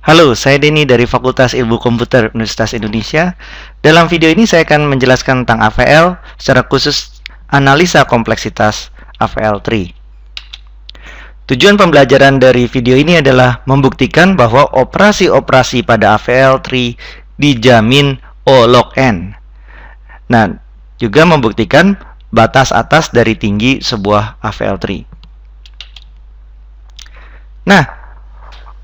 Halo, saya Denny dari Fakultas Ilmu Komputer Universitas Indonesia. Dalam video ini saya akan menjelaskan tentang AVL, secara khusus analisa kompleksitas AVL3. Tujuan pembelajaran dari video ini adalah membuktikan bahwa operasi-operasi pada AVL3 dijamin O log n. Nah, juga membuktikan batas atas dari tinggi sebuah AVL3. Nah,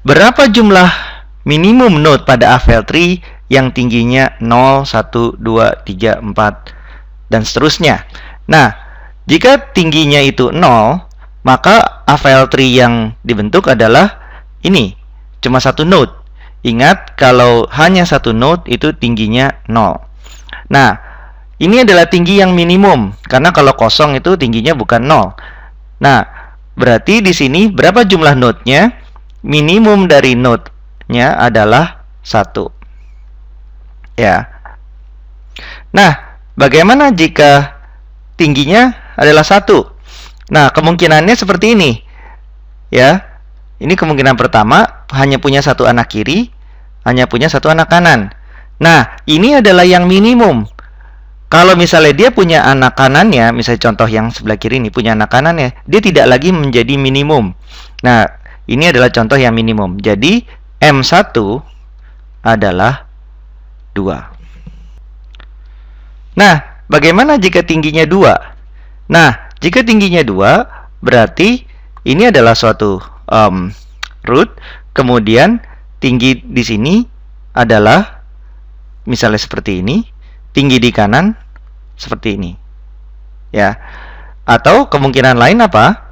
berapa jumlah minimum node pada AVL3 yang tingginya 0, 1, 2, 3, 4, dan seterusnya? Nah, jika tingginya itu 0, maka AVL3 yang dibentuk adalah ini, cuma satu node. Ingat, kalau hanya satu node itu tingginya 0. Nah, ini adalah tinggi yang minimum, karena kalau kosong itu tingginya bukan 0. Nah, berarti di sini berapa jumlah node-nya? Minimum dari node-nya adalah 1. Ya. Nah, bagaimana jika tingginya adalah 1? Nah, kemungkinannya seperti ini. Ya. Ini kemungkinan pertama, hanya punya satu anak kiri, hanya punya satu anak kanan. Nah, ini adalah yang minimum. Kalau misalnya dia punya anak kanannya, misalnya contoh yang sebelah kiri ini punya anak kanannya, dia tidak lagi menjadi minimum. Nah, ini adalah contoh yang minimum. Jadi, M1 adalah 2. Nah, bagaimana jika tingginya 2? Nah, jika tingginya 2, berarti ini adalah suatu root, kemudian tinggi di sini adalah misalnya seperti ini, tinggi di kanan seperti ini. Ya. Atau kemungkinan lain apa?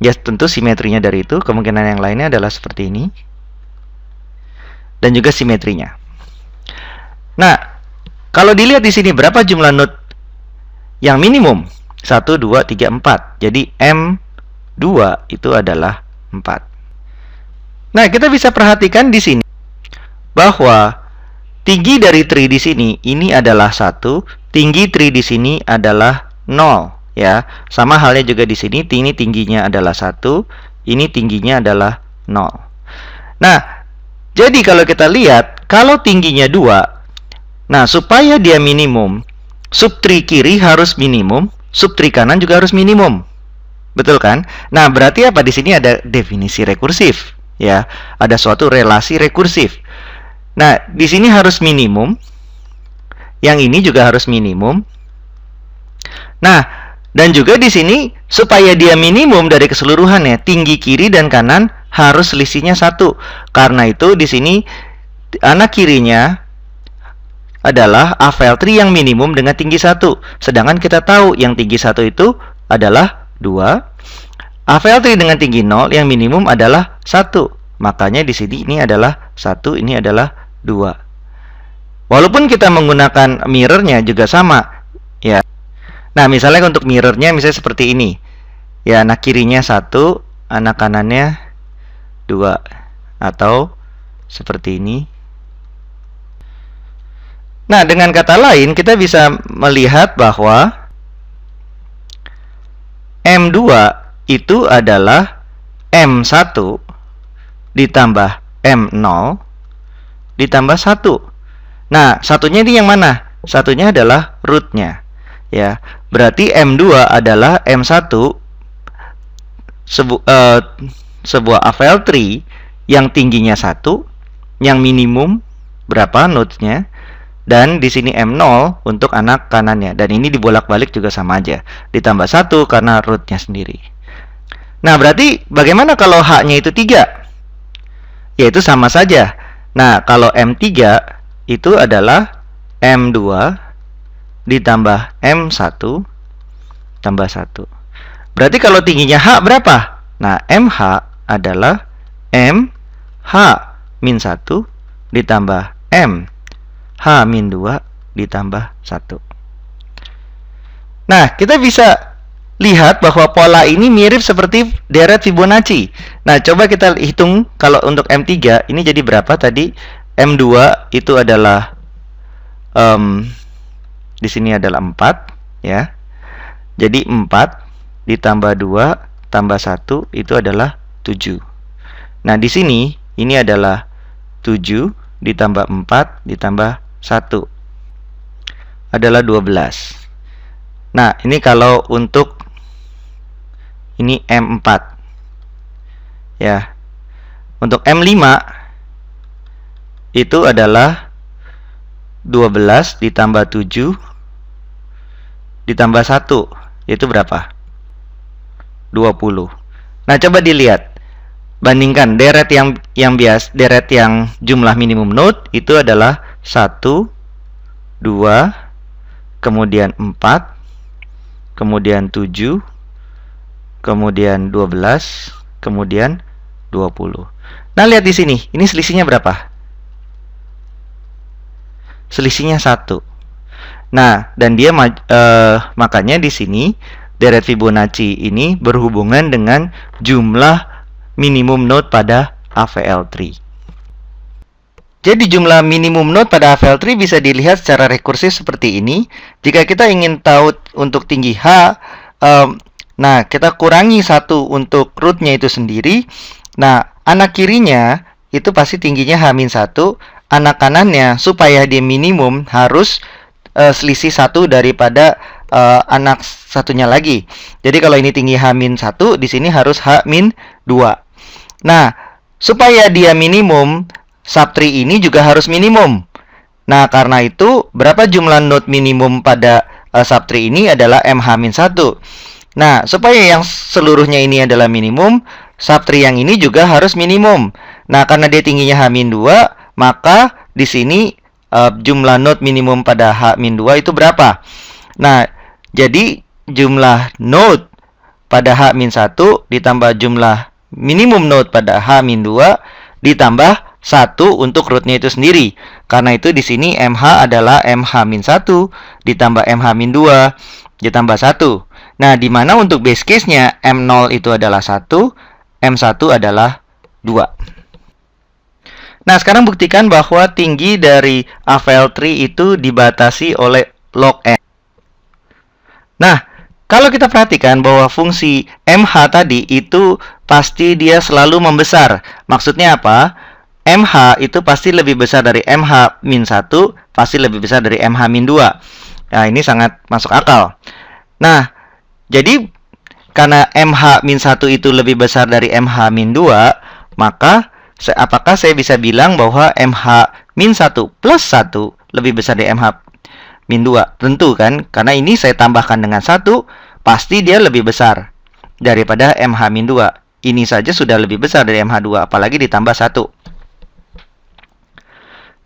Ya, tentu simetrinya dari itu. Kemungkinan yang lainnya adalah seperti ini. Dan juga simetrinya. Nah, kalau dilihat di sini berapa jumlah node yang minimum? 1, 2, 3, 4. Jadi M2 itu adalah 4. Nah, kita bisa perhatikan di sini bahwa tinggi dari tree di sini ini adalah 1, tinggi tree di sini adalah 0, ya. Sama halnya juga di sini, ini tingginya adalah 1, ini tingginya adalah 0. Nah, jadi kalau kita lihat, kalau tingginya 2, nah supaya dia minimum, subtree kiri harus minimum, subtree kanan juga harus minimum. Betul kan? Nah, berarti apa? Di sini ada definisi rekursif, ya. Ada suatu relasi rekursif. Nah, di sini harus minimum. Yang ini juga harus minimum. Nah, dan juga di sini supaya dia minimum dari keseluruhannya, tinggi kiri dan kanan harus selisihnya 1. Karena itu di sini anak kirinya adalah AVL3 yang minimum dengan tinggi 1. Sedangkan kita tahu yang tinggi 1 itu adalah 2. AVL3 dengan tinggi 0 yang minimum adalah 1. Makanya di sini ini adalah 1, ini adalah 2. Walaupun kita menggunakan mirrornya juga sama, ya. Nah, misalnya untuk mirrornya misalnya seperti ini. Ya, anak kirinya 1, anak kanannya 2. Atau seperti ini. Nah, dengan kata lain kita bisa melihat bahwa M2 itu adalah M1 ditambah M0 ditambah 1. Nah, satunya ini yang mana? Satunya adalah rootnya. Ya, berarti M2 adalah M1 sebuah AVL3 yang tingginya 1, yang minimum berapa node-nya, dan di sini M0 untuk anak kanannya. Dan ini dibolak-balik juga sama aja. Ditambah 1 karena rootnya sendiri. Nah, berarti bagaimana kalau H-nya itu 3? Yaitu sama saja. Nah, kalau M3 itu adalah M2 ditambah M1 tambah 1. Berarti kalau tingginya H berapa? Nah, MH adalah MH min 1 ditambah MH min 2 ditambah 1. Nah, kita bisa lihat bahwa pola ini mirip seperti deret Fibonacci. Nah, coba kita hitung kalau untuk M3 ini jadi berapa tadi? M2 itu adalah di sini adalah 4, ya. Jadi 4 ditambah 2 tambah 1 itu adalah 7. Nah, di sini ini adalah 7 ditambah 4 ditambah 1 adalah 12. Nah, ini kalau untuk ini M4. Ya. Untuk M5 itu adalah 12 ditambah 7 ditambah 1, yaitu berapa? 20. Nah, coba dilihat. Bandingkan deret yang bias, deret yang jumlah minimum node itu adalah 1, 2, kemudian 4, kemudian 7, kemudian 12, kemudian 20. Nah, lihat di sini. Ini selisihnya berapa? Selisihnya 1. Nah, dan dia makanya di sini deret Fibonacci ini berhubungan dengan jumlah minimum node pada AVL3. Jadi jumlah minimum node pada AVL3 bisa dilihat secara rekursif seperti ini. Jika kita ingin tahu untuk tinggi H, nah kita kurangi 1 untuk rootnya itu sendiri. Nah, anak kirinya itu pasti tingginya H-1. Anak kanannya supaya dia minimum harus selisih 1 daripada anak satunya lagi. Jadi kalau ini tinggi H-1, di sini harus H-2. Nah, supaya dia minimum, subtree ini juga harus minimum. Nah, karena itu berapa jumlah node minimum pada subtree ini adalah MH-1. Nah, supaya yang seluruhnya ini adalah minimum, subtree yang ini juga harus minimum. Nah, karena dia tingginya H-2, maka di sini jumlah node minimum pada H-2 itu berapa? Nah, jadi jumlah node pada H-1 ditambah jumlah minimum node pada H-2 ditambah 1 untuk rootnya itu sendiri. Karena itu di sini MH adalah MH-1 ditambah MH-2 ditambah 1. Nah, di mana untuk base case-nya M0 itu adalah 1, M1 adalah 2. Nah, sekarang buktikan bahwa tinggi dari AVL3 itu dibatasi oleh log n. Nah, kalau kita perhatikan bahwa fungsi MH tadi itu pasti dia selalu membesar. Maksudnya apa? MH itu pasti lebih besar dari MH-1, pasti lebih besar dari MH-2. Nah, ini sangat masuk akal. Nah, jadi karena MH-1 itu lebih besar dari MH-2, maka apakah saya bisa bilang bahwa MH-1 plus 1 lebih besar dari MH-2? Tentu kan, karena ini saya tambahkan dengan 1, pasti dia lebih besar daripada MH-2. Ini saja sudah lebih besar dari MH2, apalagi ditambah 1.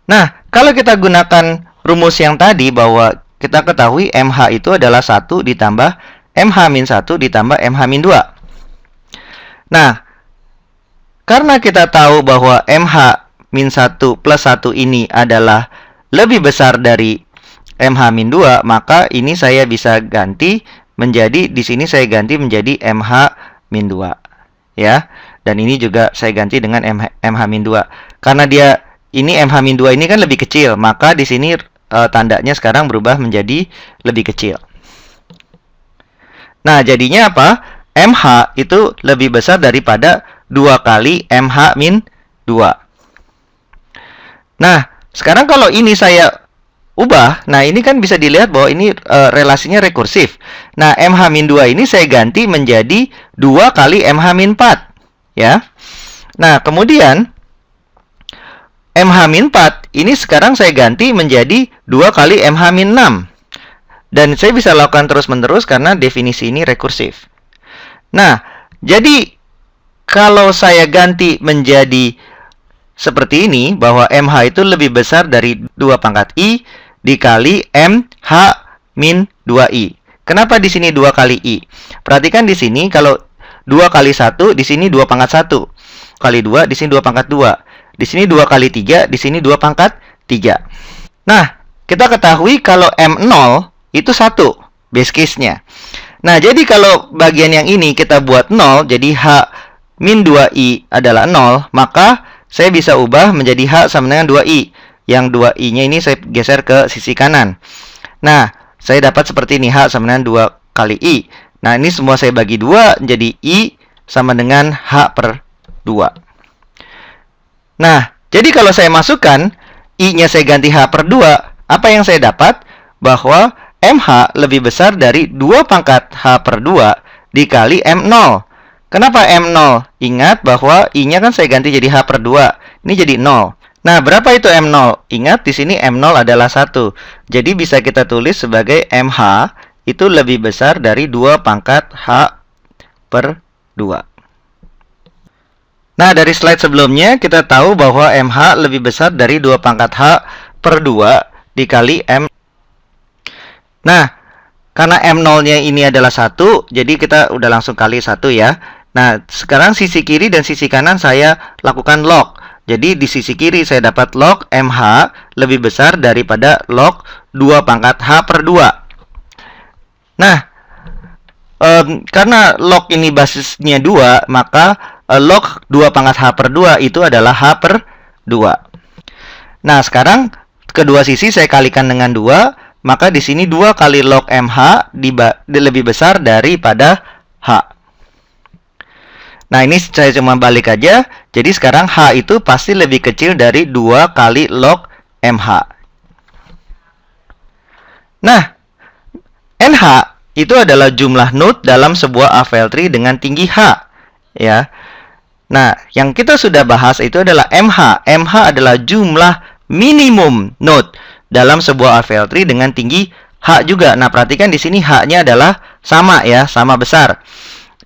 Nah, kalau kita gunakan rumus yang tadi bahwa kita ketahui MH itu adalah 1 ditambah MH-1 ditambah MH-2. Nah, karena kita tahu bahwa MH-1 plus 1 ini adalah lebih besar dari MH-2, maka ini saya bisa ganti menjadi, di sini saya ganti menjadi MH-2. Ya, dan ini juga saya ganti dengan MH-2. Karena dia ini MH-2 ini kan lebih kecil, maka di sini tandanya sekarang berubah menjadi lebih kecil. Nah, jadinya apa? MH itu lebih besar daripada 2 kali MH-2. Nah, sekarang kalau ini saya ubah, nah ini kan bisa dilihat bahwa ini relasinya rekursif. Nah, MH-2 ini saya ganti menjadi 2 kali MH-4. Ya. Nah, kemudian MH-4 ini sekarang saya ganti menjadi 2 kali MH-6. Dan saya bisa lakukan terus-menerus karena definisi ini rekursif. Nah, jadi kalau saya ganti menjadi seperti ini, bahwa MH itu lebih besar dari 2 pangkat I dikali MH-2I. Kenapa di sini 2 kali I? Perhatikan di sini, kalau 2 kali 1, di sini 2 pangkat 1. Kali 2, di sini 2 pangkat 2. Di sini 2 kali 3, di sini 2 pangkat 3. Nah, kita ketahui kalau M0 itu 1, base case-nya. Nah, jadi kalau bagian yang ini kita buat 0, jadi H-2I adalah 0, maka saya bisa ubah menjadi H sama dengan 2I. Yang 2I-nya ini saya geser ke sisi kanan. Nah, saya dapat seperti ini, H sama dengan 2 kali I. Nah, ini semua saya bagi 2, jadi I sama dengan H per 2. Nah, Jadi kalau saya masukkan I-nya saya ganti H per 2, apa yang saya dapat? Bahwa MH lebih besar dari 2 pangkat H per 2 dikali M0. Kenapa M0? Ingat bahwa I-nya kan saya ganti jadi H per 2. Ini jadi 0. Nah, berapa itu M0? Ingat di sini M0 adalah 1. Jadi bisa kita tulis sebagai MH itu lebih besar dari 2 pangkat H per 2. Nah, dari slide sebelumnya kita tahu bahwa MH lebih besar dari 2 pangkat H per 2 dikali M. Nah, karena M0-nya ini adalah 1, jadi kita udah langsung kali 1 ya. Nah, sekarang sisi kiri dan sisi kanan saya lakukan log. Jadi di sisi kiri saya dapat log MH lebih besar daripada log 2 pangkat H per 2. Nah, karena log ini basisnya 2, maka log 2 pangkat H per 2 itu adalah H per 2. Nah, sekarang kedua sisi saya kalikan dengan 2, maka di sini 2 kali log MH lebih besar daripada H. Nah, ini saya cuma balik aja. Jadi sekarang H itu pasti lebih kecil dari 2 kali log MH. Nah, NH itu adalah jumlah node dalam sebuah AVL tree dengan tinggi H, ya. Nah, yang kita sudah bahas itu adalah MH. MH adalah jumlah minimum node dalam sebuah AVL tree dengan tinggi H juga. Nah, perhatikan di sini H-nya adalah sama ya, sama besar.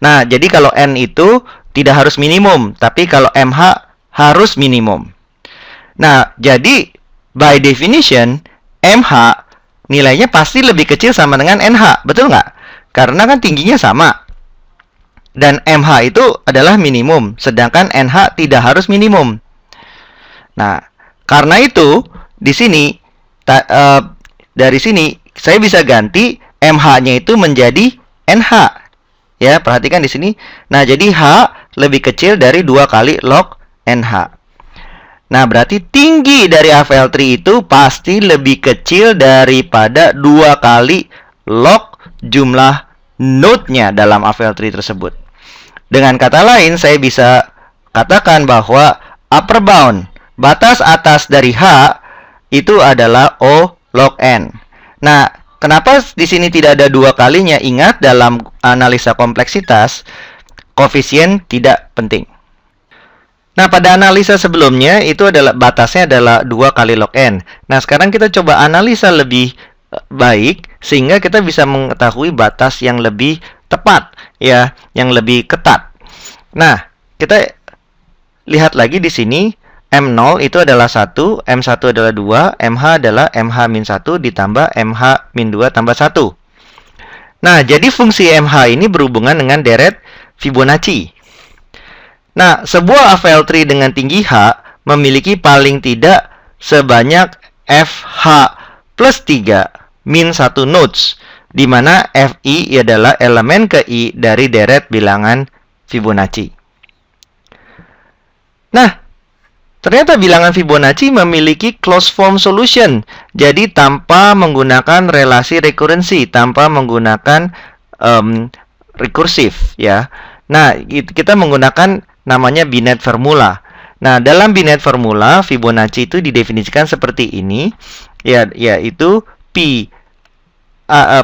Nah, jadi kalau N itu tidak harus minimum, tapi kalau MH harus minimum. Nah, jadi by definition MH nilainya pasti lebih kecil sama dengan NH, betul nggak? Karena kan tingginya sama. Dan MH itu adalah minimum, sedangkan NH tidak harus minimum. Nah, karena itu, di sini, dari sini, saya bisa ganti MH-nya itu menjadi NH. Ya, perhatikan di sini. Nah, jadi H lebih kecil dari 2 kali log NH. Nah, berarti tinggi dari AVL tree itu pasti lebih kecil daripada 2 kali log jumlah node-nya dalam AVL tree tersebut. Dengan kata lain, saya bisa katakan bahwa upper bound, batas atas dari H, itu adalah O log N. Nah, kenapa di sini tidak ada 2 kalinya? Ingat, dalam analisa kompleksitas, koefisien tidak penting. Nah, pada analisa sebelumnya itu adalah batasnya adalah 2 kali log N. Nah, sekarang kita coba analisa lebih baik sehingga kita bisa mengetahui batas yang lebih tepat ya, yang lebih ketat. Nah, kita lihat lagi di sini M0 itu adalah 1, M1 adalah 2, MH adalah MH-1 ditambah MH-2 tambah 1. Nah, jadi fungsi MH ini berhubungan dengan deret Fibonacci. Nah, sebuah AVL tree dengan tinggi H memiliki paling tidak sebanyak FH plus 3 min 1 nodes, di mana Fi adalah elemen ke I dari deret bilangan Fibonacci. Nah, ternyata bilangan Fibonacci memiliki closed form solution, jadi tanpa menggunakan relasi rekurensi, tanpa menggunakan rekursif ya. Nah, kita menggunakan namanya Binet formula. Nah, dalam Binet formula Fibonacci itu didefinisikan seperti ini, yaitu Pi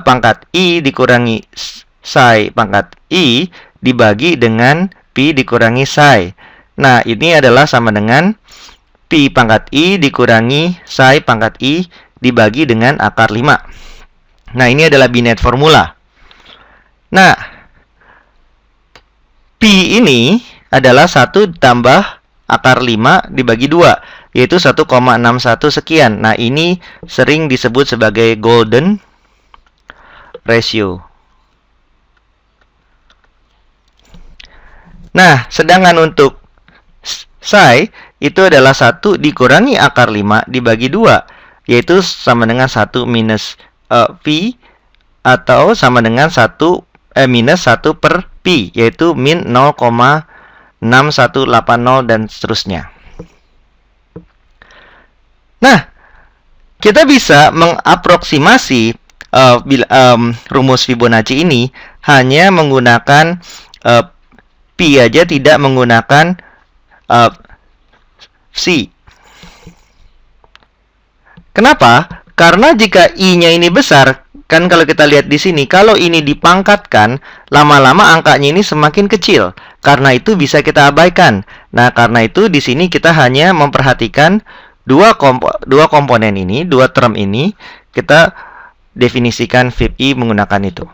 pangkat I dikurangi psi pangkat I dibagi dengan Pi dikurangi psi. Nah, ini adalah sama dengan Pi pangkat I dikurangi psi pangkat I dibagi dengan akar 5. Nah, ini adalah Binet formula. Nah, Pi ini adalah 1 tambah akar 5 dibagi 2, yaitu 1,61 sekian. Nah, ini sering disebut sebagai golden ratio. Nah, sedangkan untuk psi itu adalah 1 dikurangi akar 5 dibagi 2, yaitu sama dengan 1 minus Pi, atau sama dengan minus 1 per Pi, yaitu min 0,6180 dan seterusnya. Nah, kita bisa mengaproksimasi rumus Fibonacci ini hanya menggunakan Pi aja, tidak menggunakan psi. Kenapa? Karena jika I-nya ini besar, kan kalau kita lihat di sini, kalau ini dipangkatkan, lama-lama angkanya ini semakin kecil. Karena itu bisa kita abaikan. Nah, karena itu di sini kita hanya memperhatikan dua komponen ini, dua term ini, kita definisikan fib I menggunakan itu.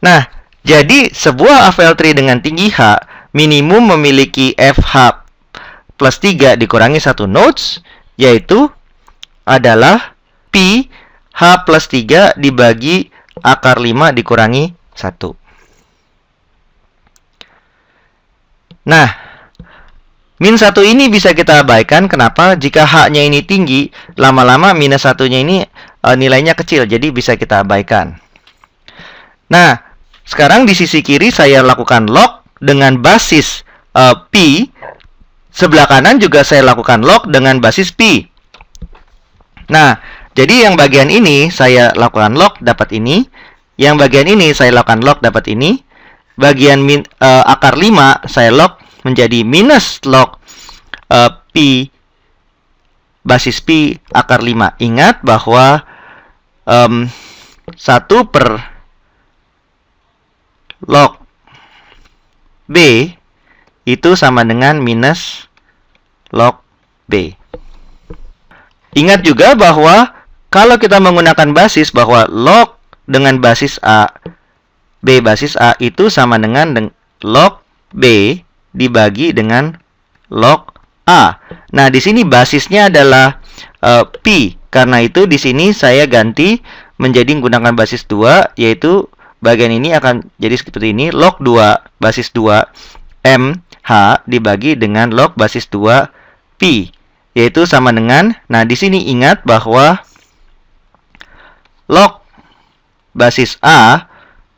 Nah, jadi sebuah AVL3 dengan tinggi H minimum memiliki FH plus 3 dikurangi 1 nodes, yaitu adalah Pi H plus 3 dibagi akar 5 dikurangi 1. Nah, min 1 ini bisa kita abaikan. Kenapa? Jika H-nya ini tinggi, lama-lama minus 1-nya ini nilainya kecil, jadi bisa kita abaikan. Nah, sekarang di sisi kiri saya lakukan log dengan basis Pi. Sebelah kanan juga saya lakukan log dengan basis Pi. Nah, jadi yang bagian ini saya lakukan log dapat ini. Yang bagian ini saya lakukan log dapat ini. Bagian akar 5 saya log menjadi minus log Pi basis Pi akar 5. Ingat bahwa 1 per log B itu sama dengan minus log B. Ingat juga bahwa kalau kita menggunakan basis bahwa log dengan basis A, B basis A itu sama dengan log B dibagi dengan log A. Nah, di sini basisnya adalah Pi. Karena itu di sini saya ganti menjadi menggunakan basis 2, yaitu bagian ini akan jadi seperti ini, log 2 basis 2 MH dibagi dengan log basis 2 Pi. Yaitu sama dengan, nah di sini ingat bahwa log basis A,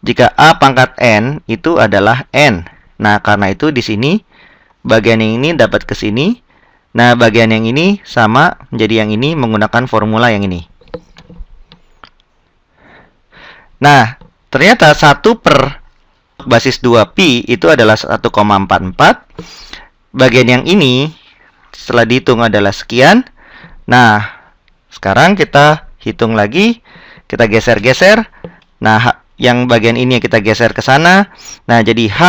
jika A pangkat N, itu adalah N. Nah, karena itu di sini, bagian yang ini dapat ke sini. Nah, bagian yang ini sama menjadi yang ini menggunakan formula yang ini. Nah, ternyata 1 per basis 2 Pi itu adalah 1,44. Bagian yang ini setelah dihitung adalah sekian. Nah, sekarang kita hitung lagi. Kita geser-geser. Nah, yang bagian ini kita geser ke sana. Nah, jadi H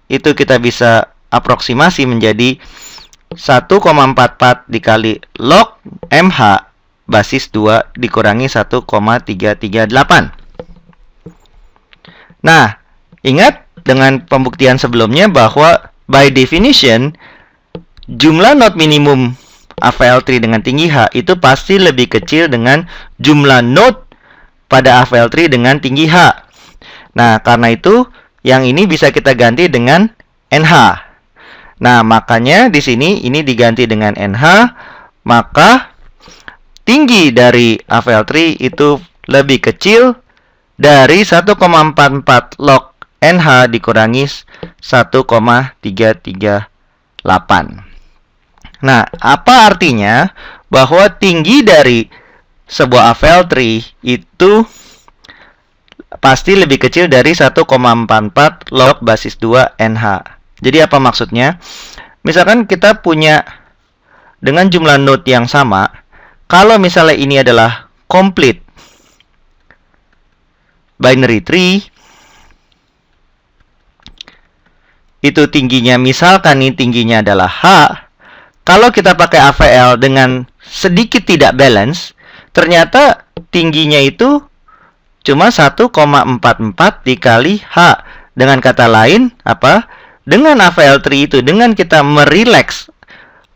itu kita bisa aproksimasi menjadi 1,44 dikali log MH basis 2 dikurangi 1,338. Nah, ingat dengan pembuktian sebelumnya bahwa by definition jumlah node minimum AVL3 dengan tinggi H itu pasti lebih kecil dengan jumlah node pada AVL3 dengan tinggi H. Nah, karena itu yang ini bisa kita ganti dengan NH. Nah, makanya di sini ini diganti dengan NH, maka tinggi dari AVL3 itu lebih kecil dari 1,44 log NH dikurangi 1,338. Nah, apa artinya? Bahwa tinggi dari sebuah AVL3 itu pasti lebih kecil dari 1,44 log basis 2 NH. Jadi apa maksudnya? Misalkan kita punya dengan jumlah node yang sama, kalau misalnya ini adalah complete binary tree, itu tingginya misalkan ini tingginya adalah H. Kalau kita pakai AVL dengan sedikit tidak balance, ternyata tingginya itu cuma 1,44 dikali H. Dengan kata lain, apa? Dengan AVL3 itu, dengan kita merileks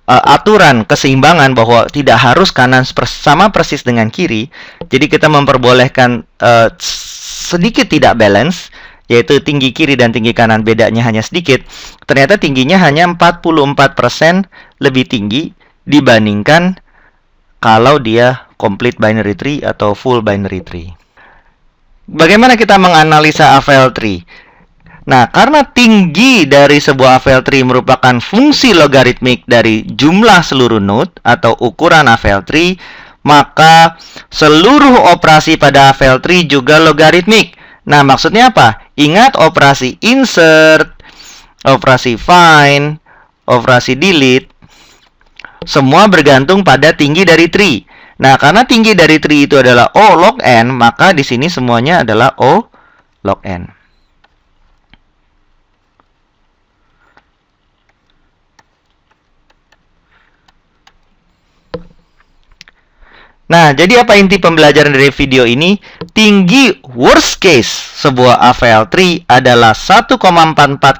aturan keseimbangan bahwa tidak harus kanan sama persis dengan kiri, jadi kita memperbolehkan sedikit tidak balance, yaitu tinggi kiri dan tinggi kanan bedanya hanya sedikit. Ternyata tingginya hanya 44% lebih tinggi dibandingkan kalau dia complete binary tree atau full binary tree. Bagaimana kita menganalisa AVL3? Nah, karena tinggi dari sebuah AVL3 merupakan fungsi logaritmik dari jumlah seluruh node atau ukuran AVL3, maka seluruh operasi pada AVL3 juga logaritmik. Nah, maksudnya apa? Ingat operasi insert, operasi find, operasi delete, semua bergantung pada tinggi dari tree. Nah, karena tinggi dari tree itu adalah O log n, maka di sini semuanya adalah O log n. Nah, jadi apa inti pembelajaran dari video ini? Tinggi worst case sebuah AVL tree adalah 1,44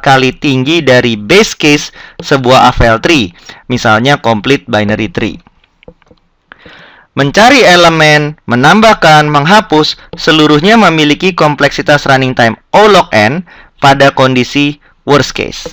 kali tinggi dari base case sebuah AVL tree. Misalnya complete binary tree. Mencari elemen, menambahkan, menghapus, seluruhnya memiliki kompleksitas running time O log n pada kondisi worst case.